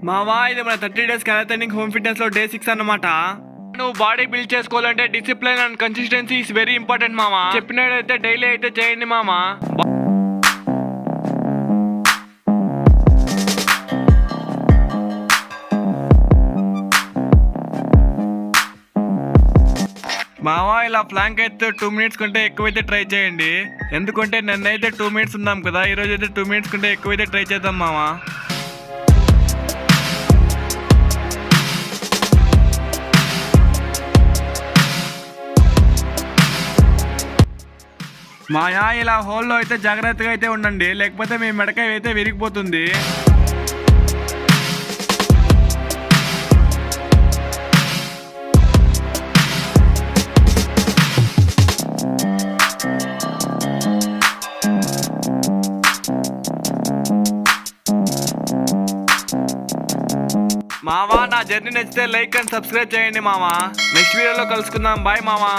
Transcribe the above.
మావా ఇది మన 30 days క్యారథానిక్ హోమ్ ఫిట్నెస్ లో డే 6 అన్నమాట. నువ్వు బాడీ బిల్డ్ చేసుకోవాలంటే discipline and consistency is very important మామా. చెప్పినట్టయితే డైలీ అయితే చేయండి మామా. మావా ఇలా ఫ్లాంక్ అయితే 2 minutes కంటే ఎక్కువైతే ట్రై చేయండి. ఎందుకంటే నన్నైతే 2 minutes ఉన్నాం కదా, ఈరోజు అయితే 2 minutes కంటే ఎక్కువైతే ట్రై చేద్దాం మావా. మాయా ఇలా హోల్లో అయితే జాగ్రత్తగా అయితే ఉండండి, లేకపోతే మీ మెడకాయ అయితే విరిగిపోతుంది. మావా నా జర్నీ నచ్చితే లైక్ అండ్ సబ్స్క్రైబ్ చేయండి మావా. నెక్స్ట్ వీడియోలో కలుసుకుందాం. బాయ్ మావా.